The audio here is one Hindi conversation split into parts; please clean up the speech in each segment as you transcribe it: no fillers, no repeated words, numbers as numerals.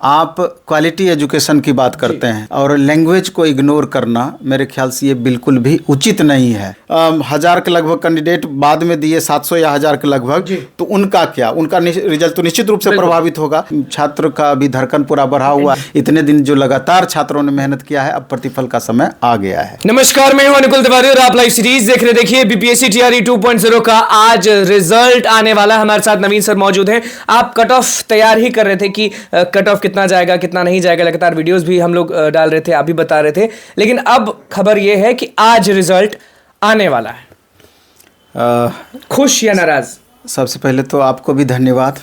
आप क्वालिटी एजुकेशन की बात करते हैं और लैंग्वेज को इग्नोर करना मेरे ख्याल से ये बिल्कुल भी उचित नहीं है। 1000 के लगभग कैंडिडेट बाद में दिए, 700 या 1000 के लगभग, तो उनका क्या, उनका रिजल्ट तो निश्चित रूप से प्रभावित होगा। छात्र का भी धड़कन पूरा बढ़ा हुआ, इतने दिन जो लगातार छात्रों ने मेहनत किया है, अब प्रतिफल का समय आ गया है। नमस्कार, मैं हूं अनुकुल तिवारी और आप लाइव सीरीज देख रहे। देखिए बीपीएससी टीआरई 2.0 का आज रिजल्ट आने वाला। हमारे साथ नवीन सर मौजूद हैं। आप कट ऑफ तैयार ही कर रहे थे कि कट ऑफ कितना जाएगा कितना नहीं जाएगा, लगातार वीडियोस भी हम लोग डाल रहे थे, आप भी बता रहे थे, लेकिन अब खबर यह है कि आज रिजल्ट आने वाला है। खुश या नाराज? सबसे पहले तो आपको भी धन्यवाद,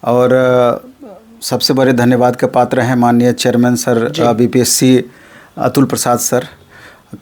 और सबसे बड़े धन्यवाद के पात्र हैं माननीय chairman sir BPSC Atul Prasad sir,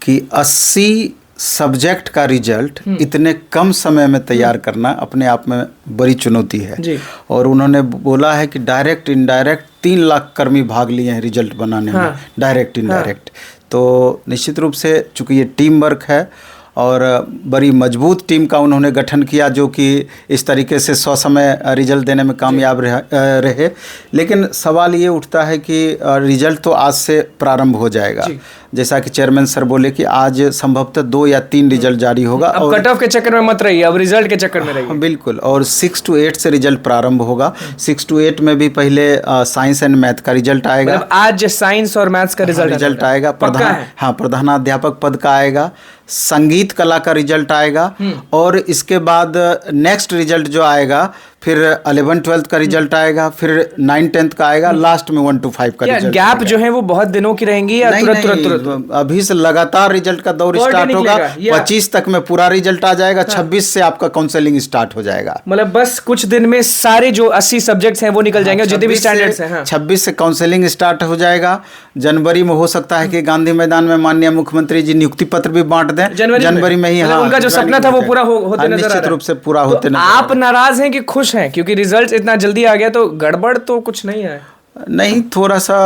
कि 80 सब्जेक्ट का रिजल्ट इतने कम समय में तैयार करना अपने आप में बड़ी चुनौती है जी। और उन्होंने बोला है कि डायरेक्ट इनडायरेक्ट 3 लाख कर्मी भाग लिए हैं रिजल्ट बनाने में, डायरेक्ट इनडायरेक्ट। तो निश्चित रूप से चूँकि ये टीम वर्क है और बड़ी मजबूत टीम का उन्होंने गठन किया, जो कि इस तरीके से ससमय रिजल्ट देने में कामयाब रहे। लेकिन सवाल ये उठता है कि रिजल्ट तो आज से प्रारंभ हो जाएगा, जैसा कि चेयरमैन सर बोले कि आज संभवतः 2 या 3 रिजल्ट जारी होगा। अब कट ऑफ के चक्कर में मत रहिए, अब रिजल्ट के चक्कर में रहिए। बिल्कुल, और 6 to 8 से रिजल्ट प्रारंभ होगा। 6 to 8 में भी पहले साइंस एंड मैथ का रिजल्ट आएगा। मतलब आज साइंस और मैथ्स का रिजल्ट आएगा। प्रधानाध्यापक पद का आएगा, संगीत कला का रिजल्ट आएगा, और इसके बाद नेक्स्ट रिजल्ट जो आएगा, फिर 11th-12th का रिजल्ट आएगा, फिर 9th-10th का आएगा, लास्ट में 1 to 5 का रिजल्ट। गैप जो है वो बहुत दिनों की रहेंगी या तुरंत? अभी से लगातार रिजल्ट का दौर स्टार्ट होगा। 25 तक में पूरा रिजल्ट आ जाएगा। 26 से आपका काउंसलिंग स्टार्ट हो जाएगा। मतलब बस कुछ दिन में सारे जो 80 सब्जेक्ट्स हैं वो निकल जाएंगे, जितने भी स्टैंडर्ड्स हैं। 26 से काउंसलिंग स्टार्ट हो जाएगा। जनवरी में हो सकता है कि गांधी मैदान में माननीय मुख्यमंत्री जी नियुक्ति पत्र भी बांट दें। जनवरी में ही उनका जो सपना था वो पूरा होते नजर आ रहा है। निश्चित रूप से पूरा होते नजर। आप नाराज हैं कि खुश हैं? क्योंकि रिजल्ट इतना जल्दी आ गया, तो गड़बड़ तो कुछ नहीं है? नहीं, थोड़ा सा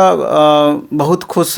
बहुत खुश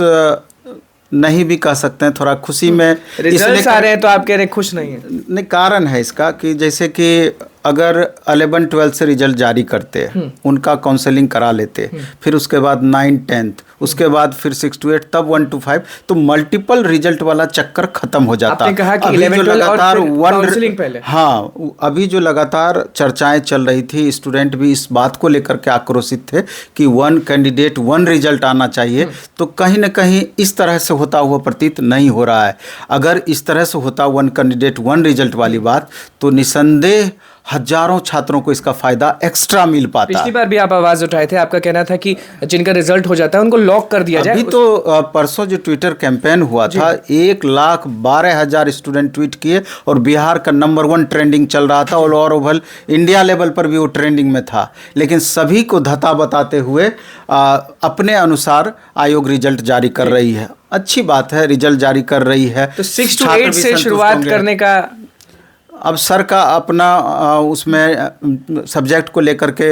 नहीं भी कह सकते हैं, थोड़ा खुशी में रिजल्ट्स आ रहे हैं तो आप कह रहे खुश नहीं है? नहीं, कारण है इसका कि जैसे कि अगर 11-12 से रिजल्ट जारी करते हैं, उनका काउंसलिंग करा लेते, फिर उसके बाद 9-10th, उसके बाद फिर 6 to 8, तब 1 to 5, तो मल्टीपल रिजल्ट वाला चक्कर खत्म हो जाता। आपने कहा कि 11-12 और काउंसलिंग पहले। हाँ, अभी जो लगातार चर्चाएं चल रही थी, स्टूडेंट भी इस बात को लेकर के आक्रोशित थे कि 1 कैंडिडेट 1 रिजल्ट आना चाहिए, तो कहीं ना कहीं इस तरह से होता हुआ प्रतीत नहीं हो रहा है। अगर इस तरह से होता 1 कैंडिडेट 1 रिजल्ट वाली बात, तो निसंदेह हजारों छात्रों को इसका फायदा एक्स्ट्रा मिल पाता। पिछली बार भी आप आवाज उठाए थे, आपका कहना था कि जिनका रिजल्ट हो जाता है उनको लॉक कर दिया जाए। अभी तो परसों जो ट्विटर कैंपेन हुआ था, 1,12,000 स्टूडेंट ट्वीट किए, और बिहार का नंबर 1 ट्रेंडिंग चल रहा था, और ओवरऑल इंडिया लेवल पर भी वो ट्रेंडिंग में था। लेकिन सभी को धता बताते हुए अपने अनुसार आयोग रिजल्ट जारी कर रही है। अच्छी बात है, रिजल्ट जारी कर रही है। तो 6 to 8 से शुरुआत करने का अब सर का अपना उसमें सब्जेक्ट को लेकर के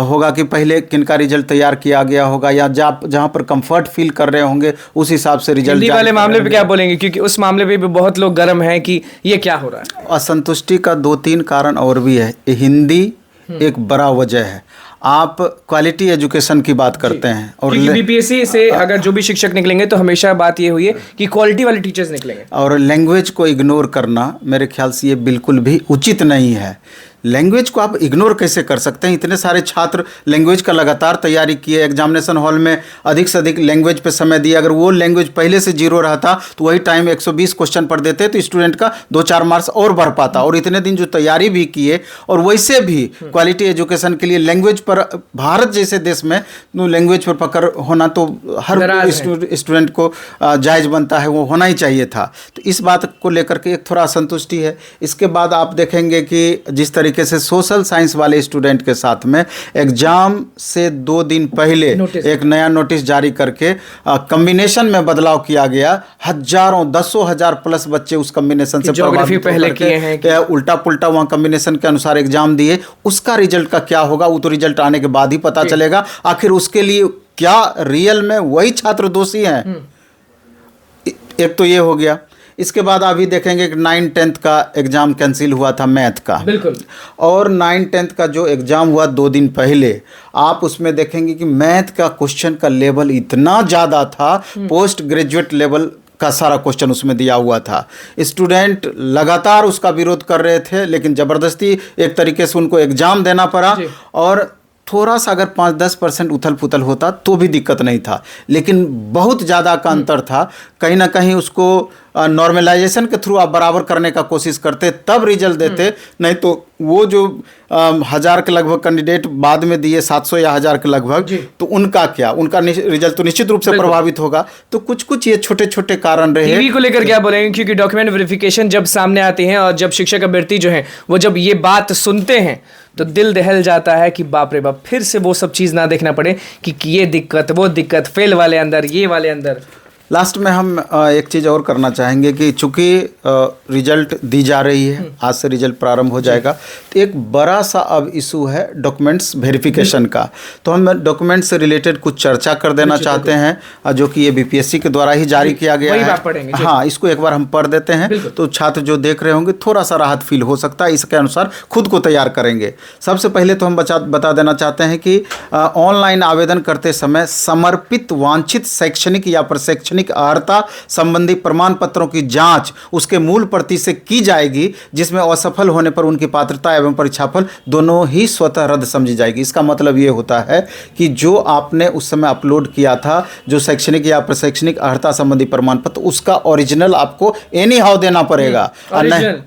होगा कि पहले किनका रिजल्ट तैयार किया गया होगा, या जहाँ पर कंफर्ट फील कर रहे होंगे उस हिसाब से रिजल्ट। हिंदी वाले मामले पे क्या बोलेंगे? क्योंकि उस मामले पे भी बहुत लोग गर्म हैं कि ये क्या हो रहा है। असंतुष्टि का 2-3 कारण और भी है। हिंदी एक बड़ा वजह है। आप क्वालिटी एजुकेशन की बात करते हैं, और बीपीएससी से अगर जो भी शिक्षक निकलेंगे तो हमेशा बात ये हुई है कि क्वालिटी वाले टीचर्स निकलेंगे, और लैंग्वेज को इग्नोर करना मेरे ख्याल से ये बिल्कुल भी उचित नहीं है। लैंग्वेज को आप इग्नोर कैसे कर सकते हैं? इतने सारे छात्र लैंग्वेज का लगातार तैयारी किए, एग्जामिनेशन हॉल में अधिक से अधिक लैंग्वेज पे समय दिए। अगर वो लैंग्वेज पहले से 0 रहता तो वही टाइम 120 क्वेश्चन पढ़ देते, तो स्टूडेंट का 2-4 मार्क्स और बढ़ पाता। और इतने दिन जो तैयारी भी किए, और वैसे भी क्वालिटी एजुकेशन के लिए लैंग्वेज पर, भारत जैसे देश में लैंग्वेज पर पकड़ होना तो हर स्टूडेंट को जायज़ बनता है, वो होना ही चाहिए था। तो इस बात को लेकर के एक थोड़ा असंतुष्टि है। इसके बाद आप देखेंगे कि जिस तरीके से सोशल साइंस वाले स्टूडेंट के साथ में एग्जाम से 2 दिन पहले एक नया नोटिस जारी करके कॉम्बिनेशन में बदलाव किया गया। हजारों 10,000 प्लस बच्चे उस कॉम्बिनेशन से ज्योग्राफी पहले किए हैं, उल्टा पुल्टा वहाँ कॉम्बिनेशन के अनुसार एग्जाम दिए। उसका रिजल्ट का क्या होगा वो तो रिजल्ट आने के बाद ही पता चलेगा। आखिर उसके लिए क्या रियल में वही छात्र दोषी हैं? एक तो ये हो गया। इसके बाद अभी देखेंगे कि 9-10 का एग्ज़ाम कैंसिल हुआ था मैथ का, बिल्कुल। और 9-10 का जो एग्ज़ाम हुआ 2 दिन पहले, आप उसमें देखेंगे कि मैथ का क्वेश्चन का लेवल इतना ज़्यादा था, पोस्ट ग्रेजुएट लेवल का सारा क्वेश्चन उसमें दिया हुआ था। स्टूडेंट लगातार उसका विरोध कर रहे थे, लेकिन ज़बरदस्ती एक तरीके से उनको एग्ज़ाम देना पड़ा, और थोड़ा सा अगर 5-10% उथल पुथल होता तो भी दिक्कत नहीं था, लेकिन बहुत ज़्यादा का अंतर था। कहीं ना कहीं उसको नॉर्मलाइजेशन के थ्रू आप बराबर करने का कोशिश करते तब रिजल्ट देते, नहीं तो वो जो 1000 के लगभग कैंडिडेट बाद में दिए, 700 या 1000 के लगभग, तो उनका क्या, उनका रिजल्ट तो निश्चित रूप से प्रभावित होगा। तो कुछ कुछ ये छोटे छोटे कारण रहे। टीवी को लेकर क्या बोलेंगे, क्योंकि डॉक्यूमेंट वेरिफिकेशन जब सामने आती है और जब शिक्षक अभ्यर्थी जो है वो जब ये बात सुनते हैं तो दिल दहल जाता है कि बाप रे बाप, फिर से वो सब चीज़ ना देखना पड़े कि ये दिक्कत वो दिक्कत, फेल वाले अंदर, ये वाले अंदर। लास्ट में हम एक चीज़ और करना चाहेंगे कि चूंकि रिजल्ट दी जा रही है, आज से रिजल्ट प्रारंभ हो जाएगा, तो एक बड़ा सा अब इशू है डॉक्यूमेंट्स वेरिफिकेशन का। तो हम डॉक्यूमेंट्स से रिलेटेड कुछ चर्चा कर देना चाहते हैं, जो कि ये बीपीएससी के द्वारा ही जारी किया गया है। हाँ, इसको एक बार हम पढ़ देते हैं, तो छात्र जो देख रहे होंगे थोड़ा सा राहत फील हो सकता है, इसके अनुसार खुद को तैयार करेंगे। सबसे पहले तो हम बता देना चाहते हैं कि ऑनलाइन आवेदन करते समय समर्पित वांछित शैक्षणिक या प्रशैक्षणिक अर्हता संबंधी प्रमाण पत्रों की जांच उसके मूल प्रति से की जाएगी, जिसमें असफल होने पर उनकी पात्रता एवं परीक्षाफल दोनों ही स्वतः रद्द समझी जाएगी। इसका मतलब ये होता है कि जो आपने उस समय अपलोड किया था, जो शैक्षणिक या प्रशैक्षणिक अर्हता संबंधी प्रमाण पत्र, उसका ओरिजिनल आपको एनी हाउ देना पड़ेगा,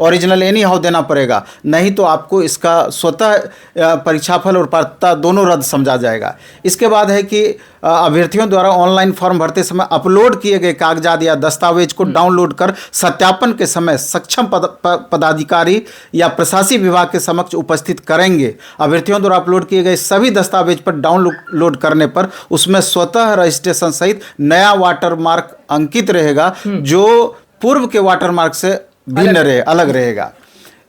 ओरिजिनल एनी हाउ देना पड़ेगा, नहीं तो आपको इसका स्वतः परीक्षाफल और पात्रता दोनों रद्द समझा जाएगा। इसके बाद है कि अभ्यर्थियों द्वारा ऑनलाइन फॉर्म भरते समय अपलोड किए गए कागजात या दस्तावेज को डाउनलोड कर सत्यापन के समय सक्षम पदाधिकारी या प्रशासनिक विभाग के समक्ष उपस्थित करेंगे। अभ्यर्थियों द्वारा अपलोड किए गए सभी दस्तावेज पर डाउनलोड करने पर उसमें स्वतः रजिस्ट्रेशन सहित नया वाटरमार्क अंकित रहेगा, जो पूर्व के वाटरमार्क से भिन्न अलग रहेगा।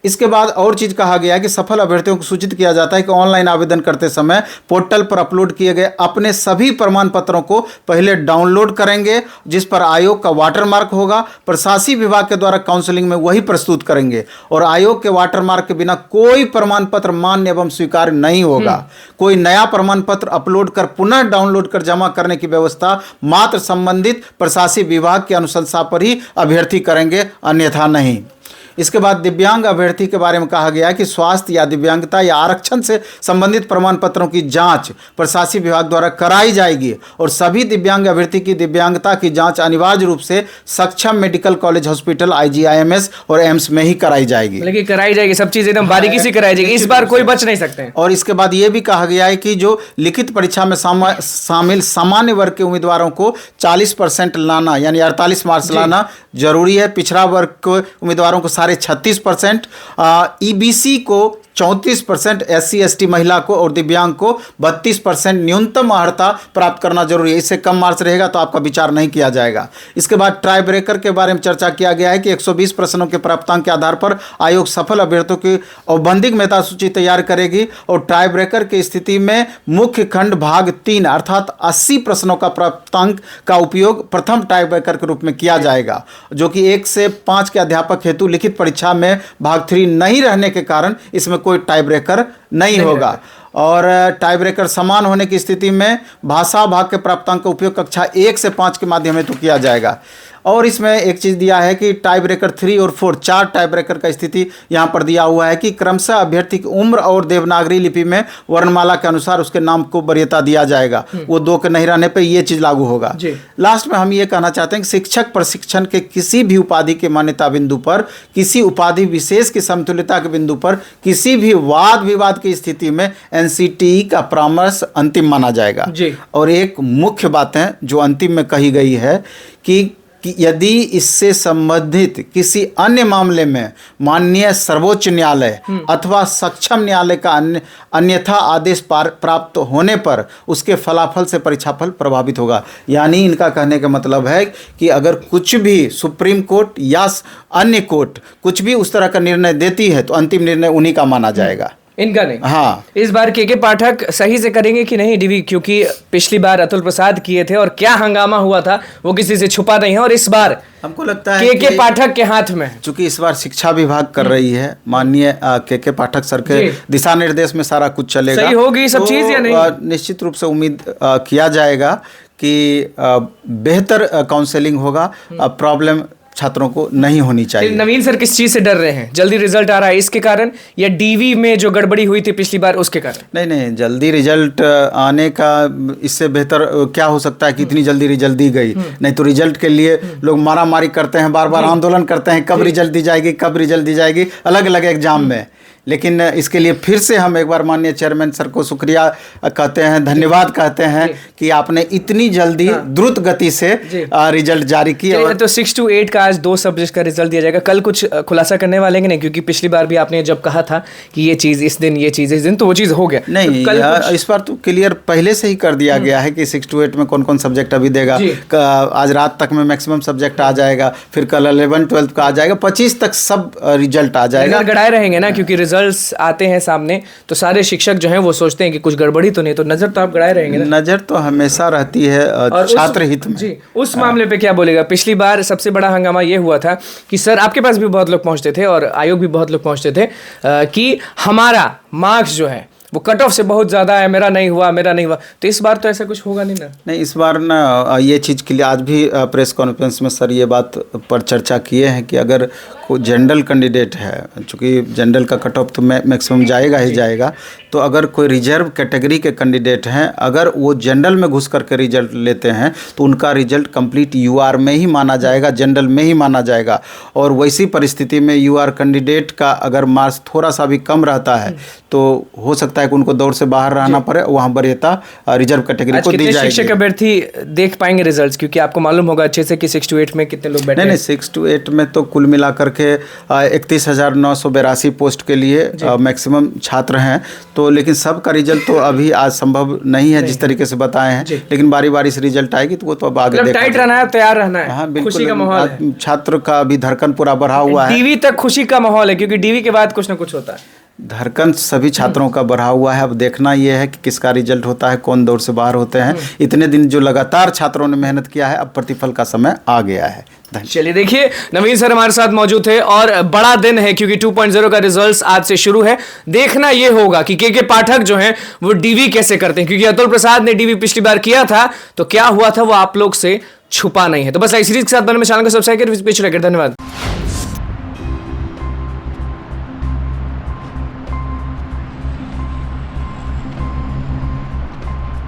इसके बाद और चीज़ कहा गया है कि सफल अभ्यर्थियों को सूचित किया जाता है कि ऑनलाइन आवेदन करते समय पोर्टल पर अपलोड किए गए अपने सभी प्रमाण पत्रों को पहले डाउनलोड करेंगे, जिस पर आयोग का वाटरमार्क होगा। प्रशासनिक विभाग के द्वारा काउंसलिंग में वही प्रस्तुत करेंगे, और आयोग के वाटरमार्क के बिना कोई प्रमाण पत्र मान्य एवं स्वीकार्य नहीं होगा। कोई नया प्रमाण पत्र अपलोड कर पुनः डाउनलोड कर जमा करने की व्यवस्था मात्र संबंधित प्रशासनिक विभाग की अनुशंसा पर ही अभ्यर्थी करेंगे, अन्यथा नहीं। इसके बाद दिव्यांग अभ्यर्थी के बारे में कहा गया है कि स्वास्थ्य या दिव्यांगता या आरक्षण से संबंधित प्रमाण पत्रों की जांच प्रशासनिक विभाग द्वारा कराई जाएगी, और सभी दिव्यांग अभ्यर्थी की दिव्यांगता की जांच अनिवार्य रूप से सक्षम मेडिकल कॉलेज हॉस्पिटल IGIMS और एम्स में ही कराई जाएगी। लेकिन कराई जाएगी, सब चीज़ एकदम बारीकी से कराई जाएगी, इस बार कोई बच नहीं सकते हैं। और इसके बाद ये भी कहा गया है कि जो लिखित परीक्षा में शामिल सामान्य वर्ग के उम्मीदवारों को 40% लाना, यानी 48 मार्क्स लाना जरूरी है। पिछड़ा वर्ग के उम्मीदवारों को 36%, EBC को 34%, SC ST महिला को और दिव्यांग को 32% न्यूनतम अर्हता प्राप्त करना जरूरी है। इससे कम मार्क्स रहेगा तो आपका विचार नहीं किया जाएगा। इसके बाद ट्राई ब्रेकर के बारे में चर्चा किया गया है कि 120 प्रश्नों के प्राप्तांक के आधार पर आयोग सफल अभ्यर्थियों की औपबंधिक मेधा सूची तैयार करेगी, और ट्राई ब्रेकर की स्थिति में मुख्य खंड भाग 3 अर्थात 80 प्रश्नों का प्राप्तांक का उपयोग प्रथम ट्राई ब्रेकर के रूप में किया जाएगा, जो कि 1 से 5 के अध्यापक हेतु लिखित परीक्षा में भाग 3 नहीं रहने के कारण इसमें कोई टाई ब्रेकर नहीं होगा। और टाई ब्रेकर समान होने की स्थिति में भाषा भाग के प्राप्तांक का उपयोग कक्षा 1 से 5 के माध्यम हेतु किया जाएगा। और इसमें एक चीज़ दिया है कि टाई ब्रेकर 3 और 4 4 टाई ब्रेकर का स्थिति यहाँ पर दिया हुआ है कि क्रमशः अभ्यर्थी की उम्र और देवनागरी लिपि में वर्णमाला के अनुसार उसके नाम को वरीयता दिया जाएगा। वो 2 के नहीं रहने पे ये चीज़ लागू होगा। लास्ट में हम ये कहना चाहते हैं कि शिक्षक प्रशिक्षण के किसी भी उपाधि के मान्यता बिंदु पर, किसी उपाधि विशेष की समतुल्यता के बिंदु पर, किसी भी वाद विवाद की स्थिति में NCTE का परामर्श अंतिम माना जाएगा। और एक मुख्य बात है जो अंतिम में कही गई है कि यदि इससे संबंधित किसी अन्य मामले में माननीय सर्वोच्च न्यायालय अथवा सक्षम न्यायालय का अन्यथा आदेश प्राप्त होने पर उसके फलाफल से परीक्षाफल प्रभावित होगा। यानी इनका कहने का मतलब है कि अगर कुछ भी सुप्रीम कोर्ट या अन्य कोर्ट कुछ भी उस तरह का निर्णय देती है तो अंतिम निर्णय उन्हीं का माना जाएगा। इनका नहीं। हाँ, इस बार के पाठक सही से करेंगे कि नहीं डीवी, क्योंकि पिछली बार अतुल प्रसाद किए थे और क्या हंगामा हुआ था वो किसी से छुपा नहीं है, और इस बार हमको लगता है के पाठक के हाथ में है। चूंकि इस बार शिक्षा विभाग कर रही है, माननीय के पाठक सर के जी। दिशा निर्देश में सारा कुछ चलेगा। सही होगी सब चीज या नहीं? निश्चित रूप से उम्मीद किया जाएगा कि बेहतर काउंसलिंग होगा, प्रॉब्लम छात्रों को नहीं होनी चाहिए। नवीन सर किस चीज से डर रहे हैं? जल्दी रिजल्ट आ रहा है इसके कारण, या डीवी में जो गड़बड़ी हुई थी पिछली बार उसके कारण? नहीं, जल्दी रिजल्ट आने का इससे बेहतर क्या हो सकता है कि इतनी जल्दी रिजल्ट दी गई। नहीं तो रिजल्ट के लिए लोग मारा मारी करते हैं, बार बार आंदोलन करते हैं, कब रिजल्ट दी जाएगी, कब रिजल्ट दी जाएगी, अलग अलग एग्जाम में। लेकिन इसके लिए फिर से हम एक बार माननीय चेयरमैन सर को शुक्रिया कहते हैं, धन्यवाद कहते हैं कि आपने इतनी जल्दी द्रुत गति से रिजल्ट जारी किया। तो 6 to 8 का आज 2 सब्जेक्ट का रिजल्ट दिया जाएगा। कल कुछ खुलासा करने वाले हैं कि नहीं? क्योंकि पिछली बार भी आपने जब कहा था कि ये चीज इस दिन, ये चीज इस दिन, तो वो चीज हो गया। नहीं, तो इस बार तो क्लियर पहले से ही कर दिया गया है कि 6 to 8 में कौन कौन सब्जेक्ट अभी देगा। आज रात तक में मैक्सिमम सब्जेक्ट आ जाएगा, फिर कल 11, 12 का आ जाएगा, 25 तक सब रिजल्ट आ जाएगा। गड़ाए रहेंगे ना, क्योंकि रिजल्ट्स आते हैं सामने तो सारे शिक्षक जो हैं वो सोचते हैं कि कुछ गड़बड़ी तो नहीं, तो नजर तो आप गड़ाए रहेंगे ना? नजर तो हमेशा रहती है छात्र हित में। जी, उस मामले पे क्या बोलेगा? पिछली बार सबसे बड़ा हंगामा ये हुआ था कि सर आपके पास भी बहुत लोग पहुंचते थे और आयोग भी बहुत लोग पहुंचते थे कि हमारा मार्क्स जो है वो कट ऑफ से बहुत ज़्यादा है, मेरा नहीं हुआ, मेरा नहीं हुआ। तो इस बार तो ऐसा कुछ होगा नहीं ना? नहीं, इस बार ना ये चीज़ के लिए आज भी प्रेस कॉन्फ्रेंस में सर ये बात पर चर्चा किए हैं कि अगर कोई जनरल कैंडिडेट है, चूँकि जनरल का कट ऑफ तो मैक्सिमम जाएगा ही जाएगा, तो अगर कोई रिजर्व कैटेगरी के कैंडिडेट हैं, अगर वो जनरल में घुस करके रिजल्ट लेते हैं तो उनका रिजल्ट कंप्लीट यूआर में ही माना जाएगा, जनरल में ही माना जाएगा। और वैसी परिस्थिति में यूआर कैंडिडेट का अगर मार्क्स थोड़ा सा भी कम रहता है तो हो सकता है कि उनको दौड़ से बाहर रहना पड़े, वहाँ वरीयता रिजर्व कैटेगरी को दी जाएगी। शिक्षक अभ्यर्थी देख पाएंगे रिजल्ट्स, क्योंकि आपको मालूम होगा अच्छे से कि 6 to 8 में कितने लोग बैठे हैं? नहीं, 6 to 8 में तो कुल मिलाकर के 31,982 पोस्ट के लिए मैक्सिमम छात्र हैं। तो लेकिन सबका रिजल्ट तो अभी आज संभव नहीं है जिस तरीके से बताए हैं, लेकिन बारी बारी से रिजल्ट आएगी तो वो तो अब आगे देखा टाइट रहना है, तैयार रहना है। हाँ, बिल्कुल। खुशी का माहौल है, छात्र का अभी धड़कन पूरा बढ़ा हुआ है। डीवी तक खुशी का माहौल है, क्योंकि डीवी के बाद कुछ ना कुछ होता है। धड़कन सभी छात्रों का बढ़ा हुआ है। अब देखना यह है कि किसका रिजल्ट होता है, कौन दौर से बाहर होते हैं। इतने दिन जो लगातार छात्रों ने मेहनत किया है, अब प्रतिफल का समय आ गया है। चलिए देखिए, नवीन सर हमारे साथ मौजूद थे और बड़ा दिन है क्योंकि 2.0 का रिजल्ट्स आज से शुरू है। देखना यह होगा कि के पाठक जो हैं वो डीवी कैसे करते हैं, क्योंकि अतुल प्रसाद ने डीवी पिछली बार किया था तो क्या हुआ था वो आप लोग से छुपा नहीं है। तो बस इस सीरीज के साथ बनने में चैनल को सब्सक्राइब कर, धन्यवाद।